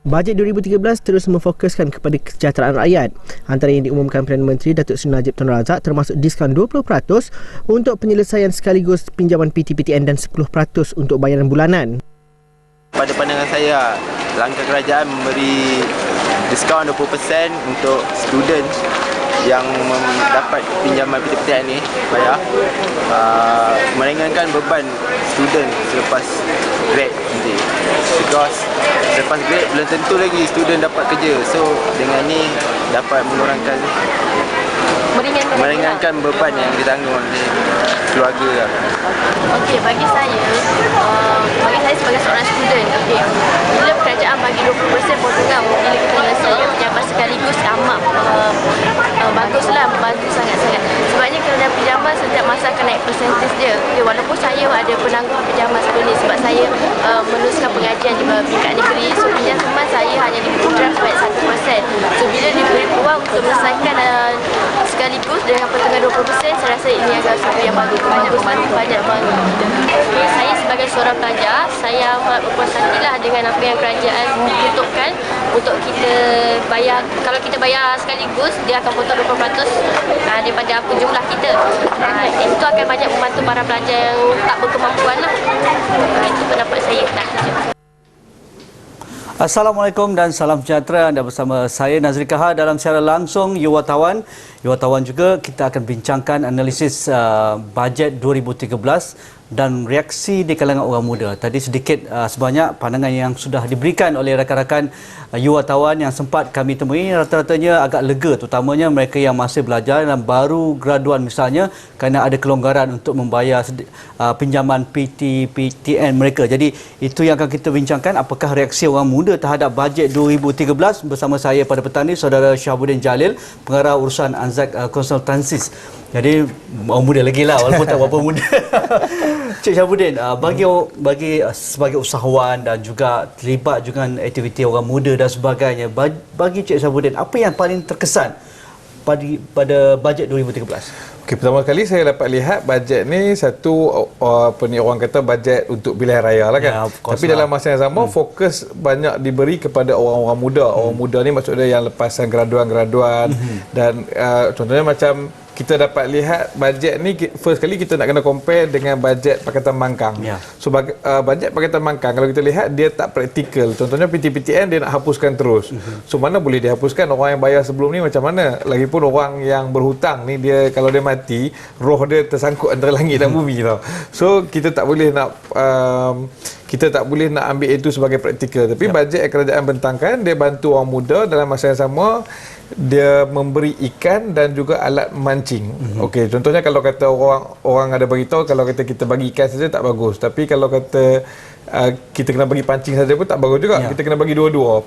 Bajet 2013 terus memfokuskan kepada kesejahteraan rakyat. Antara yang diumumkan Perdana Menteri Datuk Seri Najib Tun Razak termasuk diskaun 20% untuk penyelesaian sekaligus pinjaman PTPTN dan 10% untuk bayaran bulanan. Pada pandangan saya, langkah kerajaan memberi diskaun 20% untuk student yang mendapat pinjaman PTPTN ni bayar, meringankan beban student selepas grad nanti. Because selepas grad belum tentu lagi student dapat kerja. So dengan ni dapat meringankan beban yang ditanggung oleh keluarga. Okey, bagi saya sebagai seorang student, okey, bila kerajaan bagi 20% potongan bila kita menyelesaikan pinjaman sekaligus amat baguslah, membantu sangat-sangat. Sebabnya kalau dalam pinjaman setiap masa akan naik persentage dia. Okay, walaupun saya ada penangguh pinjaman sebelum ni sebab saya meneruskan pengajian di tingkat negeri, so pinjaman saya hanya diberi draft sebanyak 1%. So bila diberi peluang untuk menyelesaikan sekaligus dengan potongan 20%, saya rasa ini adalah sesuatu yang bagus, banyak banget. Okay, saya sebagai seorang pelajar, saya amat berpuas hatilah dengan apa yang kerajaan tutupkan untuk kita bayar. Kalau kita bayar sekaligus, dia akan potong 20% daripada apa jumlah kita. Itu akan banyak membantu para pelajar yang tak berkemampuan lah. Itu pendapat saya. Assalamualaikum dan salam sejahtera. Anda bersama saya Nazri Kahar dalam siaran langsung YouWartawan. YouWartawan juga kita akan bincangkan analisis bajet 2013 dan reaksi di kalangan orang muda. Tadi sedikit sebanyak pandangan yang sudah diberikan oleh rakan-rakan YouWartawan yang sempat kami temui, rata-ratanya agak lega, terutamanya mereka yang masih belajar dan baru graduan misalnya, kerana ada kelonggaran untuk membayar pinjaman PTPTN mereka. Jadi itu yang akan kita bincangkan, apakah reaksi orang muda terhadap bajet 2013. Bersama saya pada petang ini Saudara Syahabuddin Jalil, pengarah urusan Anzac Consultancies. Jadi orang muda lagi lah, walaupun tak berapa muda. Cik Syahabuddin, bagi sebagai usahawan dan juga terlibat dengan aktiviti orang muda dan sebagainya, bagi Cik Syahabuddin, apa yang paling terkesan pada bajet 2013? Okey, pertama sekali saya dapat lihat bajet ni satu orang kata bajet untuk pilihan raya lah kan. Ya, tapi dalam masa yang sama fokus banyak diberi kepada orang-orang muda. Orang muda ni maksudnya yang lepasan graduan dan contohnya macam kita dapat lihat bajet ni, first kali kita nak kena compare dengan bajet Pakatan Mangkang. Ya. So bajet Pakatan Mangkang kalau kita lihat dia tak praktikal. Contohnya PTPTN dia nak hapuskan terus. So mana boleh dihapuskan, orang yang bayar sebelum ni macam mana? Lagipun orang yang berhutang ni, dia kalau dia mati, roh dia tersangkut antara langit dan bumi tau. So kita tak boleh nak ambil itu sebagai praktikal. Tapi bajet yang kerajaan bentangkan, dia bantu orang muda, dalam masa yang sama dia memberi ikan dan juga alat memancing. Okey, contohnya kalau kata orang ada beritahu kalau kata kita bagi ikan saja tak bagus, tapi kalau kata kita kena bagi pancing saja pun tak bagus juga. Kita kena bagi dua-dua.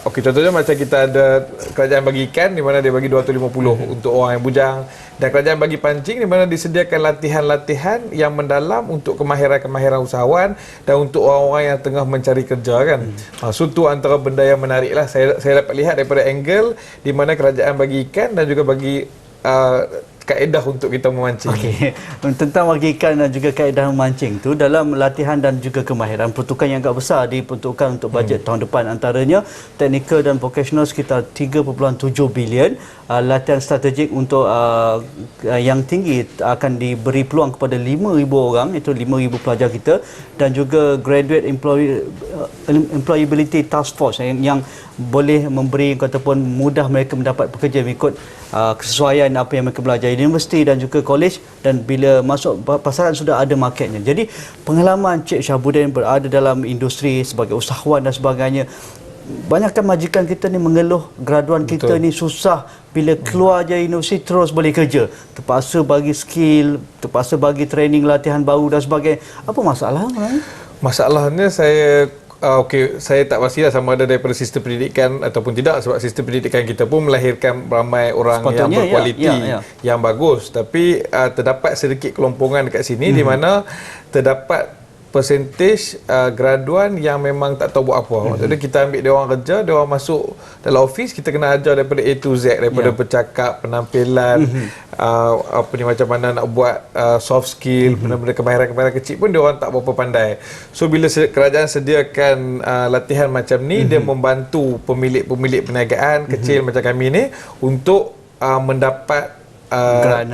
Okey, contohnya macam kita ada kerajaan bagi ikan di mana dia bagi 250 untuk orang yang bujang, dan kerajaan bagi pancing di mana disediakan latihan-latihan yang mendalam untuk kemahiran-kemahiran usahawan dan untuk orang-orang yang tengah mencari kerja kan. So tu antara benda yang menarik lah saya dapat lihat daripada angle di mana kerajaan bagi ikan dan juga bagi kaedah untuk kita memancing. Okey, tentang bagi ikan dan juga kaedah memancing tu dalam latihan dan juga kemahiran, peruntukan yang agak besar diperuntukkan untuk bajet tahun depan, antaranya teknikal dan vocational sekitar 3.7 bilion, latihan strategik untuk yang tinggi akan diberi peluang kepada 5,000 orang, itu 5,000 pelajar kita, dan juga graduate employability task force yang boleh memberi ataupun mudah mereka mendapat pekerja mengikut kesesuaian apa yang mereka belajar di universiti dan juga college, dan bila masuk pasaran sudah ada marketnya. Jadi pengalaman Cik Syahabuddin berada dalam industri sebagai usahawan dan sebagainya, banyakkan majikan kita ni mengeluh graduan kita ni susah bila keluar je universiti terus boleh kerja, terpaksa bagi skill, terpaksa bagi training latihan baru dan sebagainya. Apa masalah? Masalahnya saya tak pastilah sama ada daripada sistem pendidikan ataupun tidak, sebab sistem pendidikan kita pun melahirkan ramai orang yang berkualiti, yang bagus, tapi terdapat sedikit kelompongan dekat sini di mana terdapat percentage graduan yang memang tak tahu buat apa. Maksudnya kita ambil dia orang kerja, dia orang masuk dalam office, kita kena ajar daripada A to Z, daripada bercakap, penampilan, apa ni, macam mana nak buat soft skill, benda-benda kemahiran-kemahiran kecil pun dia orang tak berapa pandai. So bila kerajaan sediakan latihan macam ni, dia membantu pemilik-pemilik perniagaan kecil macam kami ni untuk mendapat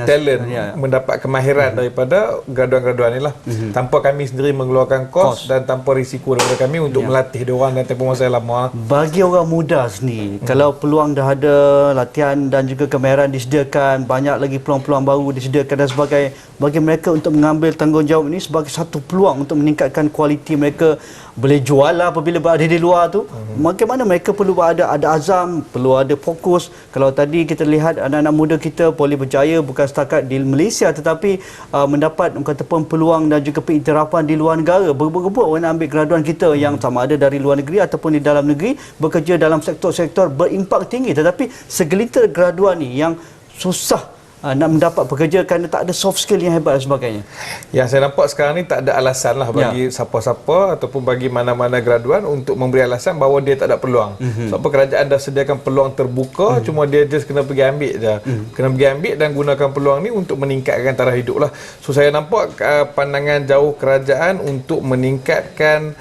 talent, mendapat kemahiran daripada graduan-graduan ni lah. Tanpa kami sendiri mengeluarkan kos dan tanpa risiko daripada kami untuk melatih diorang dan tempoh masa yang lama. Bagi orang muda sendiri, kalau peluang dah ada, latihan dan juga kemahiran disediakan, banyak lagi peluang-peluang baru disediakan dan sebagainya, bagi mereka untuk mengambil tanggungjawab ini sebagai satu peluang untuk meningkatkan kualiti mereka, boleh jual lah apabila berada di luar tu. Bagaimana mereka perlu ada azam, perlu ada fokus. Kalau tadi kita lihat anak-anak muda kita boleh berjaya bukan setakat di Malaysia tetapi mendapat katakan peluang dan juga pengiktirafan di luar negara. Berebut-rebut orang ambil graduan kita yang sama ada dari luar negeri ataupun di dalam negeri, bekerja dalam sektor-sektor berimpak tinggi, tetapi segelintir graduan ni yang susah nak mendapat pekerja kerana tak ada soft skill yang hebat dan sebagainya. Yang saya nampak sekarang ni tak ada alasan lah bagi siapa-siapa ataupun bagi mana-mana graduan untuk memberi alasan bahawa dia tak ada peluang. Sebab kerajaan dah sediakan peluang terbuka, cuma dia just kena pergi ambil je. Kena pergi ambil dan gunakan peluang ni untuk meningkatkan taraf hidup lah. So saya nampak pandangan jauh kerajaan untuk meningkatkan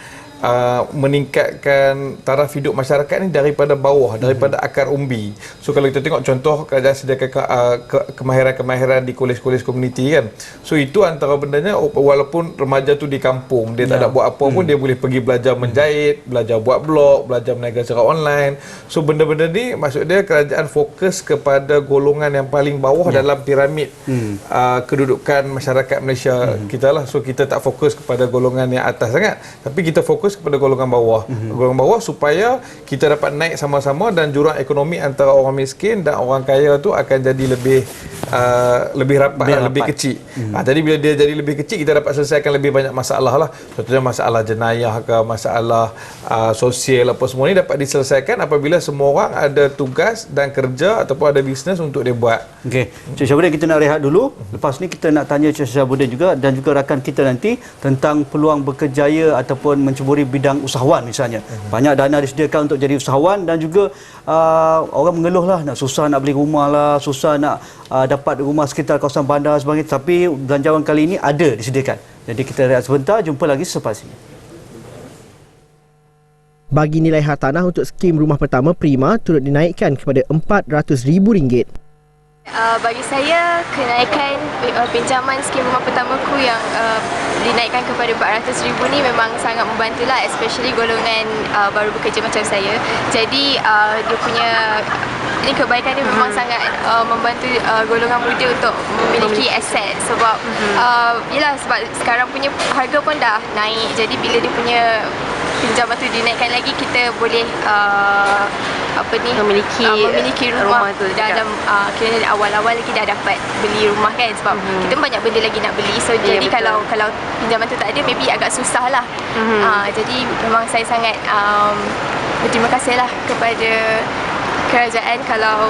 taraf hidup masyarakat ni daripada bawah, daripada akar umbi. So kalau kita tengok contoh kerajaan sediakan kemahiran-kemahiran di kolej-kolej komuniti kan. So itu antara bendanya, walaupun remaja tu di kampung, dia tak ada buat apa pun, dia boleh pergi belajar menjahit, belajar buat blog, belajar berniaga secara online. So benda-benda ni maksud dia kerajaan fokus kepada golongan yang paling bawah dalam piramid kedudukan masyarakat Malaysia kita lah. So kita tak fokus kepada golongan yang atas sangat, tapi kita fokus kepada golongan bawah. Golongan bawah supaya kita dapat naik sama-sama dan jurang ekonomi antara orang miskin dan orang kaya tu akan jadi lebih rapat, lebih kecil. Jadi bila dia jadi lebih kecil, kita dapat selesaikan lebih banyak masalah lah. Contohnya masalah jenayah ke, masalah sosial apa semua ni dapat diselesaikan apabila semua orang ada tugas dan kerja ataupun ada bisnes untuk dia buat. Okey, Cik Syahbudin, kita nak rehat dulu. Lepas ni kita nak tanya Cik Syahbudin juga dan juga rakan kita nanti tentang peluang berkejaya ataupun menceburi bidang usahawan misalnya. Banyak dana disediakan untuk jadi usahawan dan juga orang mengeluh lah, nak susah nak beli rumah lah, susah nak dapat rumah sekitar kawasan bandar sebagainya, tapi belanjawan kali ini ada disediakan. Jadi kita rehat sebentar, jumpa lagi selepas ini. Bagi nilai hartanah untuk skim rumah pertama Prima turut dinaikkan kepada RM400,000. Bagi saya, kenaikan pinjaman skim rumah pertamaku yang dinaikkan kepada RM400,000 ni memang sangat membantulah, especially golongan baru bekerja macam saya. Jadi dia punya ini kebaikan dia memang sangat membantu golongan muda untuk memiliki aset sebab yelah, sebab sekarang punya harga pun dah naik. Jadi bila dia punya pinjaman tu dinaikkan lagi, kita boleh memiliki rumah tu dalam kira awal-awal lagi dah dapat beli rumah kan, sebab kita banyak benda lagi nak beli. So jadi kalau pinjaman tu tak ada, maybe agak susah lah. Jadi memang saya sangat berterima kasih lah kepada kerajaan kalau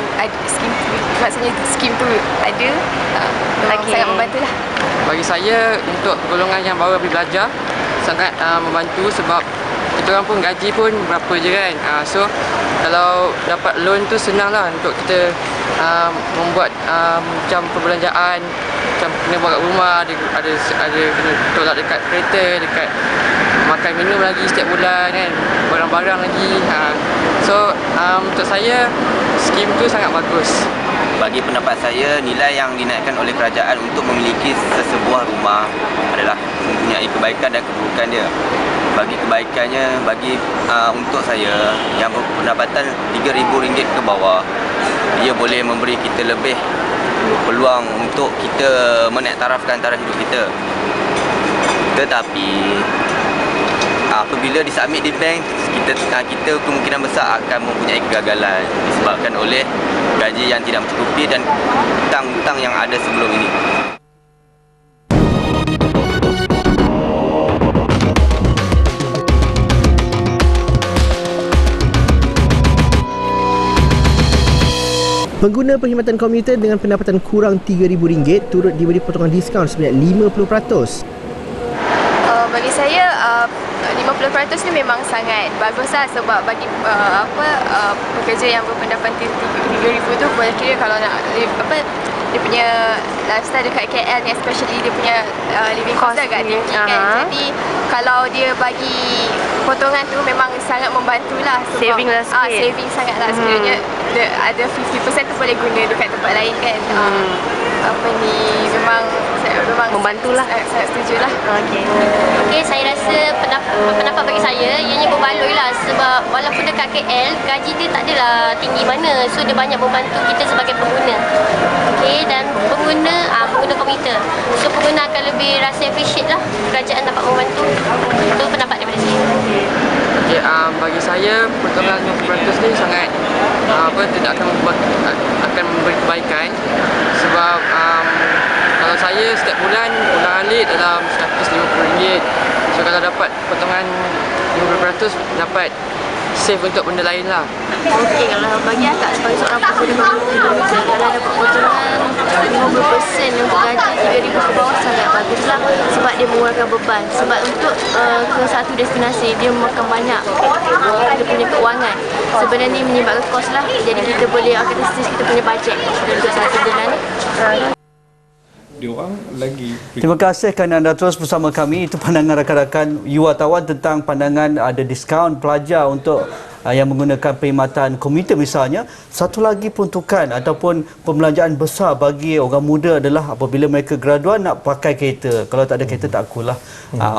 skim tu ada, sangat membantu lah. Bagi saya, untuk golongan yang baru habis belajar sangat membantu sebab kita orang pun gaji pun berapa je kan. So kalau dapat loan tu senang lah untuk kita membuat macam perbelanjaan, macam kena buat kat rumah, ada kena tolak dekat kereta, dekat makan minum lagi setiap bulan kan, barang-barang lagi. So untuk saya skim tu sangat bagus. Bagi pendapat saya, nilai yang dinaikkan oleh kerajaan untuk memiliki sesebuah rumah adalah mempunyai kebaikan dan keburukan dia. Bagi kebaikannya, untuk saya yang berpendapatan RM3,000 ke bawah, ia boleh memberi kita lebih peluang untuk kita menaik tarafkan taraf hidup kita. Tetapi apabila disubmit di bank, kita kemungkinan besar akan mempunyai kegagalan disebabkan oleh gaji yang tidak mencukupi dan hutang-hutang yang ada sebelum ini. Pengguna perkhidmatan komuter dengan pendapatan kurang RM3,000 turut diberi potongan diskaun sebanyak 50%. Bagi saya 50% ni memang sangat bagus lah, sebab bagi pekerja yang berpendapatan 3,000 tu boleh kira kalau nak dia punya lifestyle dekat KL ni, especially dia punya living cost agak tinggi kan. Jadi kalau dia bagi potongan tu memang sangat membantulah, sebab saving lah sikit. Saving sangat lah. Sekiranya ada 50% tu boleh guna dekat tempat lain kan. Memang membantulah. Saya setuju lah. Okey, saya rasa pendapat bagi saya ianya berbaloi lah, sebab walaupun dekat KL gaji dia tak adalah tinggi mana, so dia banyak membantu kita sebagai pengguna. Okey, dan pengguna komputer, so pengguna akan lebih rasa appreciate lah kerajaan dapat membantu. Itu pendapat daripada saya. Okay, bagi saya potongan 50% ni sangat tidak akan memberi kebaikan, sebab kalau saya setiap bulan alik dalam RM150. So kalau dapat potongan 50% dapat save untuk benda lain lah. Okey, kalau bagi akak sebagai seorang pengguna komputer, kalau dapat potongan 50% untuk gaji 3,000 ke bawah sangat bagus lah, sebab dia mengurangkan beban. Sebab untuk ke satu destinasi dia memakan banyak dia punya keuangan. Sebenarnya ni menyebabkan kos lah, jadi kita boleh aktivitas kita punya bajet untuk satu bulan. Diorang lagi. Terima kasih kerana anda terus bersama kami. Itu pandangan rakan-rakan wartawan tentang pandangan ada diskaun pelajar untuk yang menggunakan perkhidmatan komuter misalnya. Satu lagi peruntukan ataupun pembelanjaan besar bagi orang muda adalah apabila mereka graduan nak pakai kereta. Kalau tak ada kereta tak akulah.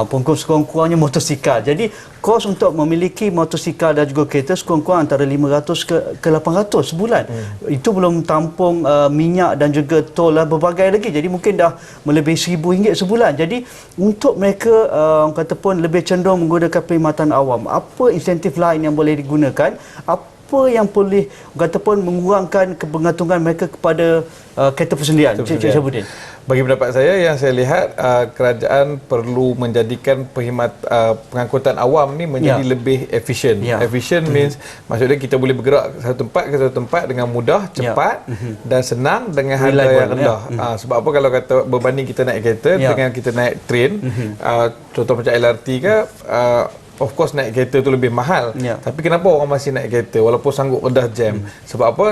Pengkos sekurang-kurangnya motosikal. Jadi kos untuk memiliki motosikal dan juga kereta sekurang-kurang antara 500 ke 800 sebulan. Itu belum tampung minyak dan juga tol dan berbagai lagi. Jadi mungkin dah melebihi RM1,000 sebulan. Jadi untuk mereka orang kata pun lebih cenderung menggunakan perkhidmatan awam. Apa insentif lain yang boleh digunakan? Apa yang boleh kata pun mengurangkan kebergantungan mereka kepada kereta persendirian? Cik Syabuddin. Bagi pendapat saya, yang saya lihat kerajaan perlu menjadikan pengangkutan awam ni menjadi lebih efisien. Efisien means maksudnya kita boleh bergerak satu tempat ke satu tempat dengan mudah, cepat dan senang dengan harga yang rendah. Sebab apa, kalau kata berbanding kita naik kereta dengan kita naik train, contoh macam LRT ke, of course naik kereta tu lebih mahal. Tapi kenapa orang masih naik kereta walaupun sanggup redah jam? Sebab apa?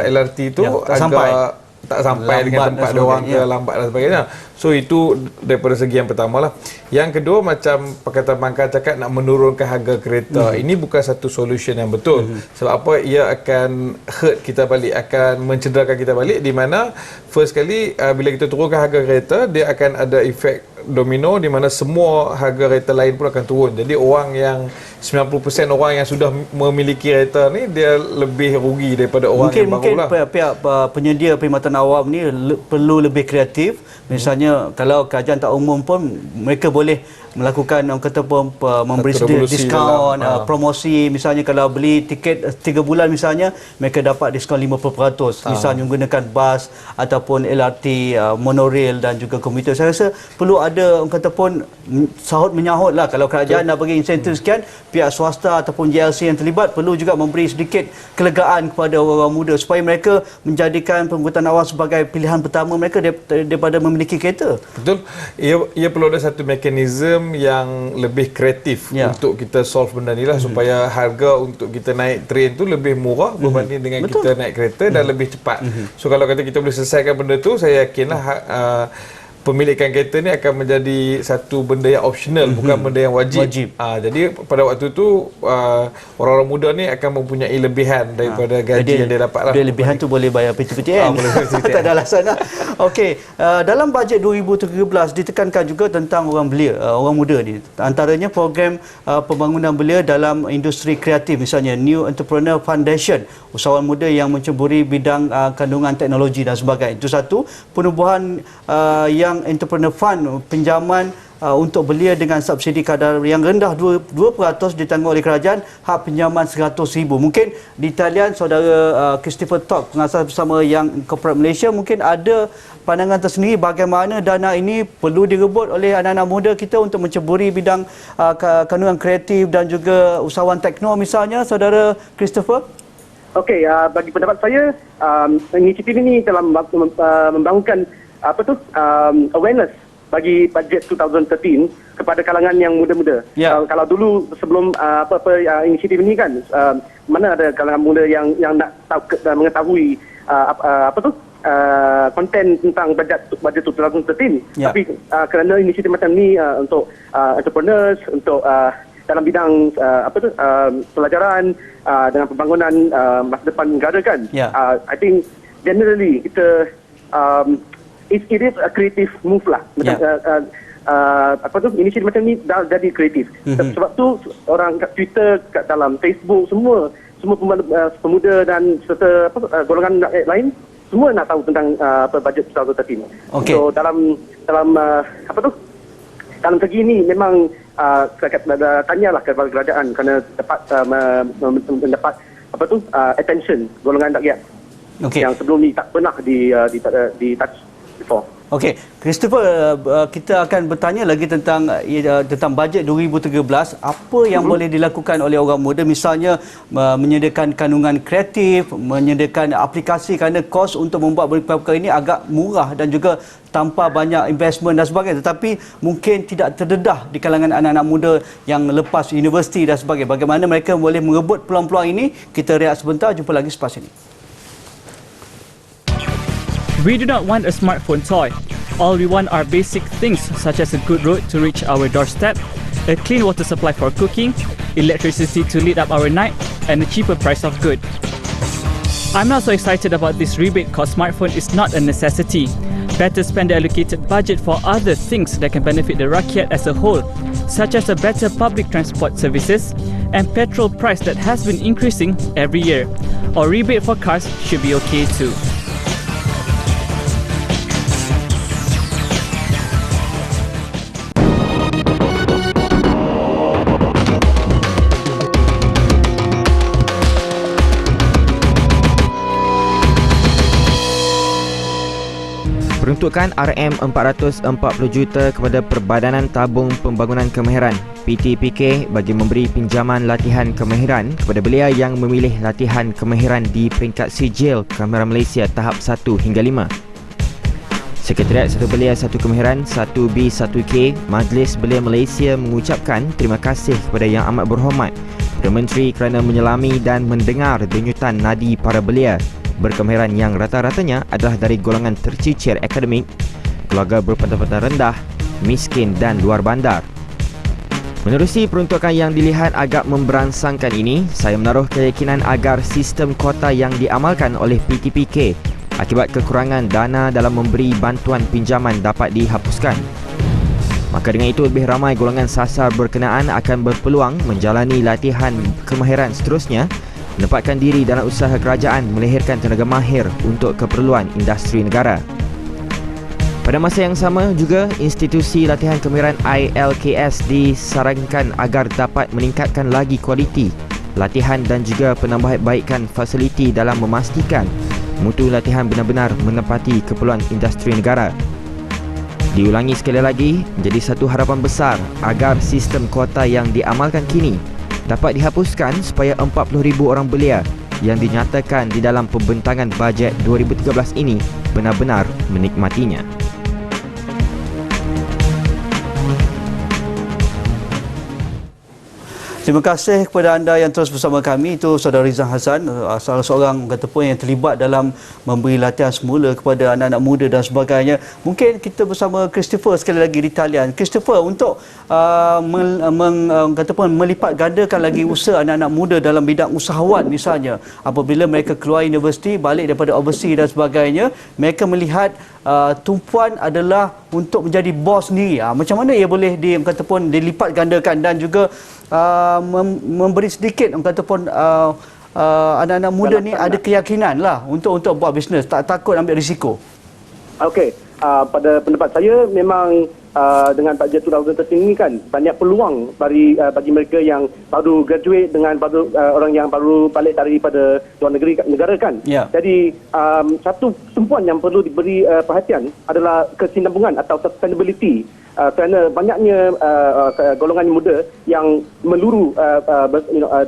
LRT tu agak tak sampai dengan tempat dia orang ke lambat dan sebagainya. So itu daripada segi yang pertama lah. Yang kedua, macam Pakatan Bangkang cakap nak menurunkan harga kereta. Ini bukan satu solution yang betul. Sebab apa? Ia akan hurt kita balik, akan mencederakan kita balik, di mana first kali bila kita turunkan harga kereta, dia akan ada efek domino di mana semua harga kereta lain pun akan turun. Jadi orang yang 90% orang yang sudah memiliki kereta ni dia lebih rugi daripada orang yang baru lah. Mungkin pihak penyedia perkhidmatan awam ni perlu lebih kreatif. Misalnya kalau kerajaan tak umum pun mereka boleh melakukan orang kata pun memberi diskaun promosi. Misalnya kalau beli tiket 3 bulan misalnya, mereka dapat diskaun 50%. Misalnya menggunakan bas ataupun LRT, monorail dan juga komuter. Saya rasa perlu ada orang kata pun sahut menyahut lah. Kalau kerajaan nak bagi insentif sekian, pihak swasta ataupun JLC yang terlibat perlu juga memberi sedikit kelegaan kepada orang muda supaya mereka menjadikan pengangkutan awam sebagai pilihan pertama mereka daripada memiliki kereta. Betul. Ia perlu ada satu mekanisme yang lebih kreatif untuk kita solve benda ni lah, supaya harga untuk kita naik train tu lebih murah berbanding dengan kita naik kereta dan lebih cepat. So kalau kata kita boleh selesaikan benda tu, saya yakinlah pemilikan kereta ni akan menjadi satu benda yang optional, bukan benda yang wajib. Jadi pada waktu tu orang-orang muda ni akan mempunyai lebihan daripada gaji yang dia dapat lah. Lebihan tu boleh bayar PTPTN. Tak ada alasan lah. Okey, dalam bajet 2013 ditekankan juga tentang orang belia, orang muda ni. Antaranya program pembangunan belia dalam industri kreatif, misalnya New Entrepreneur Foundation, usahawan muda yang menceburi bidang kandungan teknologi dan sebagainya. Itu satu. Penubuhan yang Entrepreneur Fund, pinjaman untuk belia dengan subsidi kadar yang rendah 2% ditanggung oleh kerajaan, hak pinjaman RM100,000. Mungkin di talian saudara Christopher Tok, pengasas bersama Young Corporate Malaysia, mungkin ada pandangan tersendiri bagaimana dana ini perlu direbut oleh anak-anak muda kita untuk menceburi bidang kandungan kreatif dan juga usahawan tekno misalnya, saudara Christopher? Okey, bagi pendapat saya, inisiatif ini telah membangunkan awareness bagi bajet 2013 kepada kalangan yang muda-muda. Kalau dulu sebelum inisiatif ini kan, mana ada kalangan muda yang nak tahu dan mengetahui konten tentang bajet 2013. Tapi kerana inisiatif macam ni untuk entrepreneurs, untuk dalam bidang pelajaran dengan pembangunan masa depan negara kan. I think generally kita it is a creative move lah. Macam inisiatif macam ni dah jadi kreatif. Sebab tu orang kat Twitter, kat dalam Facebook, semua pemuda dan serta golongan lain semua nak tahu tentang bajet 2013. So dalam dalam segi ini memang tanyalah kepada kerajaan kerana dapat mendapat attention golongan rakyat yang sebelum ni tak pernah di touch before. Okey, Christopher, kita akan bertanya lagi tentang bajet 2013. Apa yang boleh dilakukan oleh orang muda, misalnya menyediakan kandungan kreatif, menyediakan aplikasi, kerana kos untuk membuat perkara ini agak murah dan juga tanpa banyak investment dan sebagainya, tetapi mungkin tidak terdedah di kalangan anak-anak muda yang lepas universiti dan sebagainya. Bagaimana mereka boleh merebut peluang-peluang ini? Kita rehat sebentar, jumpa lagi selepas ini. We do not want a smartphone toy. All we want are basic things such as a good road to reach our doorstep, a clean water supply for cooking, electricity to lit up our night, and a cheaper price of good. I'm not so excited about this rebate cause smartphone is not a necessity. Better spend the allocated budget for other things that can benefit the rakyat as a whole, such as a better public transport services and petrol price that has been increasing every year. Or rebate for cars should be okay too. Peruntukan RM440 juta kepada Perbadanan Tabung Pembangunan Kemahiran PTPK bagi memberi pinjaman latihan kemahiran kepada belia yang memilih latihan kemahiran di peringkat sijil Kemahiran Malaysia tahap 1 hingga 5. Sekretariat Satu Belia Satu Kemahiran 1B1K Majlis Belia Malaysia mengucapkan terima kasih kepada Yang Amat Berhormat Perdana Menteri kerana menyelami dan mendengar denyutan nadi para belia berkemahiran yang rata-ratanya adalah dari golongan tercicir akademik, keluarga berpendapatan rendah, miskin dan luar bandar. Menerusi peruntukan yang dilihat agak memberangsangkan ini, saya menaruh keyakinan agar sistem kuota yang diamalkan oleh PTPK akibat kekurangan dana dalam memberi bantuan pinjaman dapat dihapuskan. Maka dengan itu lebih ramai golongan sasar berkenaan akan berpeluang menjalani latihan kemahiran seterusnya, menempatkan diri dalam usaha kerajaan melahirkan tenaga mahir untuk keperluan industri negara. Pada masa yang sama juga, institusi latihan kemahiran ILKS disarankan agar dapat meningkatkan lagi kualiti latihan dan juga penambahbaikan fasiliti dalam memastikan mutu latihan benar-benar menepati keperluan industri negara. Diulangi sekali lagi, menjadi satu harapan besar agar sistem kuota yang diamalkan kini dapat dihapuskan supaya 40,000 orang belia yang dinyatakan di dalam pembentangan bajet 2013 ini benar-benar menikmatinya. Terima kasih kepada anda yang terus bersama kami. Itu Saudara Rizal Hassan, salah seorang kata pun yang terlibat dalam memberi latihan semula kepada anak-anak muda dan sebagainya. Mungkin kita bersama Christopher sekali lagi di talian. Christopher, untuk kata pun melipat gandakan lagi usaha anak-anak muda dalam bidang usahawan misalnya, apabila mereka keluar universiti, balik daripada overseas dan sebagainya, mereka melihat tumpuan adalah untuk menjadi bos sendiri. Macam mana ia boleh kata pun dilipat gandakan dan juga memberi sedikit kata pun anak-anak muda ni ada keyakinan lah untuk buat bisnes, tak takut ambil risiko. Okey, pada pendapat saya memang dengan bajet 2013 ini kan banyak peluang bagi mereka yang baru graduate dengan orang yang baru balik daripada luar negara kan. Jadi satu tumpuan yang perlu diberi perhatian adalah kesinambungan atau sustainability kerana banyaknya golongan muda yang meluru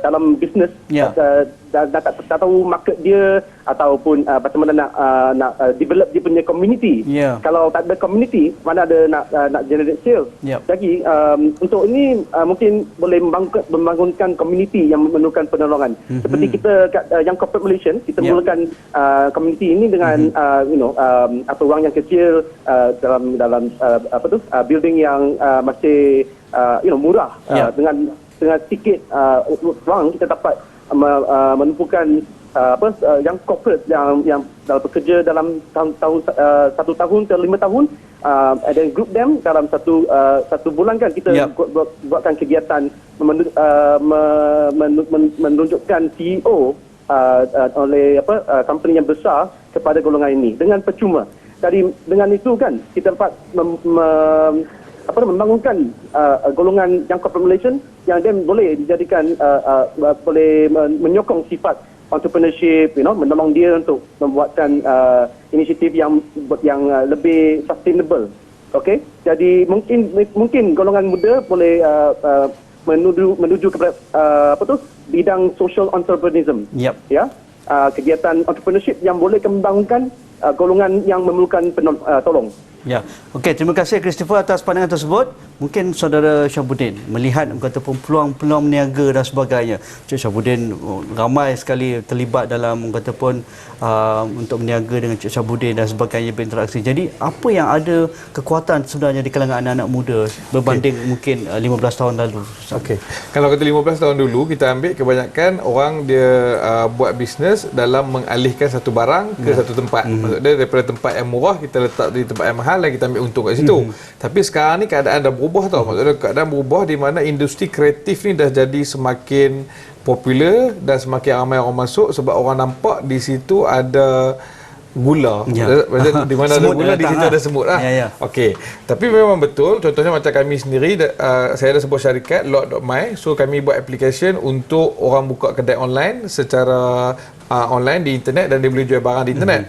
dalam bisnes dan tak tahu market dia ataupun macam mana nak develop dia punya community. Kalau tak ada community, mana ada nak generate sales. Jadi untuk ini mungkin boleh membangunkan community yang memerlukan penolongan. Seperti kita yang corporate Malaysia, kita mulakan community ini dengan wang yang kecil dalam building yang masih murah. Dengan sikit wang kita dapat menumpukan yang corporate yang dalam bekerja dalam tahun 1 tahun ke 5 tahun, dan group them dalam satu bulan kan kita buatkan kegiatan menunjukkan CEO oleh company yang besar kepada golongan ini dengan percuma. Jadi dengan itu kan kita dapat membangunkan golongan yang corporate Malaysia yang dia boleh dijadikan boleh menyokong sifat entrepreneurship, menolong dia untuk membuatkan inisiatif yang lebih sustainable. Okey, jadi mungkin golongan muda boleh menuju kepada bidang social entrepreneurism. Kegiatan entrepreneurship yang boleh membangunkan golongan yang memerlukan tolong. Okey, terima kasih Christopher atas pandangan tersebut. Mungkin saudara Syabuddin melihat ataupun peluang-peluang meniaga dan sebagainya. Cik Syabuddin ramai sekali terlibat dalam ataupun untuk meniaga dengan Cik Syabuddin dan sebagainya, berinteraksi. Jadi apa yang ada kekuatan sebenarnya di kalangan anak-anak muda berbanding mungkin 15 tahun lalu? Okey. Kalau kata 15 tahun dulu, kita ambil kebanyakan orang dia buat bisnes dalam mengalihkan satu barang ke satu tempat. Maksudnya daripada tempat yang murah kita letak di tempat yang mahal dan kita ambil untung kat situ. Tapi sekarang ni keadaan dah berubah tau. Maksudnya keadaan berubah di mana industri kreatif ni dah jadi semakin popular dan semakin ramai orang masuk sebab orang nampak di situ ada gula. Di mana ada gula, di situ ada semut lah. Okey. Tapi memang betul, contohnya macam kami sendiri, saya ada sebuah syarikat Lot.my, so kami buat application untuk orang buka kedai online secara online di internet dan dia boleh jual barang di internet.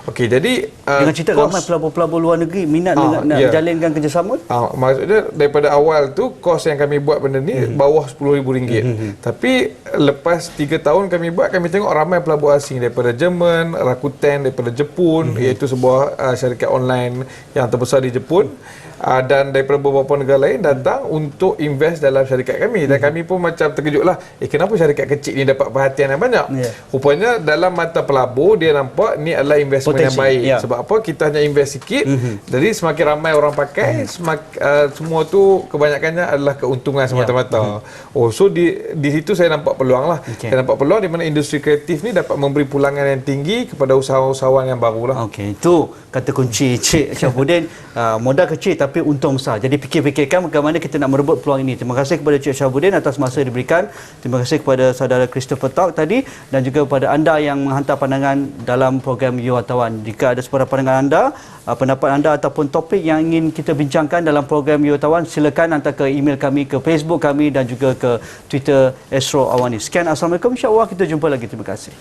Okey, jadi dengan cerita ramai pelabur-pelabur luar negeri minat nak jalinkan kerjasama. Maksudnya daripada awal tu kos yang kami buat benda ni bawah RM10,000. Tapi lepas 3 tahun kami buat, kami tengok ramai pelabur asing daripada Jerman, Rakuten daripada Jepun, iaitu sebuah syarikat online yang terbesar di Jepun, dan daripada beberapa negara lain datang untuk invest dalam syarikat kami. Dan kami pun macam terkejutlah, kenapa syarikat kecil ni dapat perhatian yang banyak? Rupanya dalam mata pelabur dia nampak ni adalah investment yang baik. Sebab apa? Kita hanya invest sikit, jadi semakin ramai orang pakai, semua tu kebanyakannya adalah keuntungan semata-mata. So di situ saya nampak peluang lah. Saya nampak peluang di mana industri kreatif ni dapat memberi pulangan yang tinggi kepada usahawan-usahawan yang baru lah. Okey, itu kata kunci Cik Syabuddin. Modal kecil tapi untung besar. Jadi fikir-fikirkan bagaimana kita nak merebut peluang ini. Terima kasih kepada Cik Syabuddin atas masa yang diberikan. Terima kasih kepada saudara Christopher Talk tadi dan juga kepada anda yang menghantar pandangan dalam program You Wartawan. Jika ada sebarang pandangan anda, pendapat anda ataupun topik yang ingin kita bincangkan dalam program You Wartawan, silakan hantar ke email kami, ke Facebook kami dan juga ke Twitter Astro Awani. Sekian, Assalamualaikum. InsyaAllah kita jumpa lagi. Terima kasih.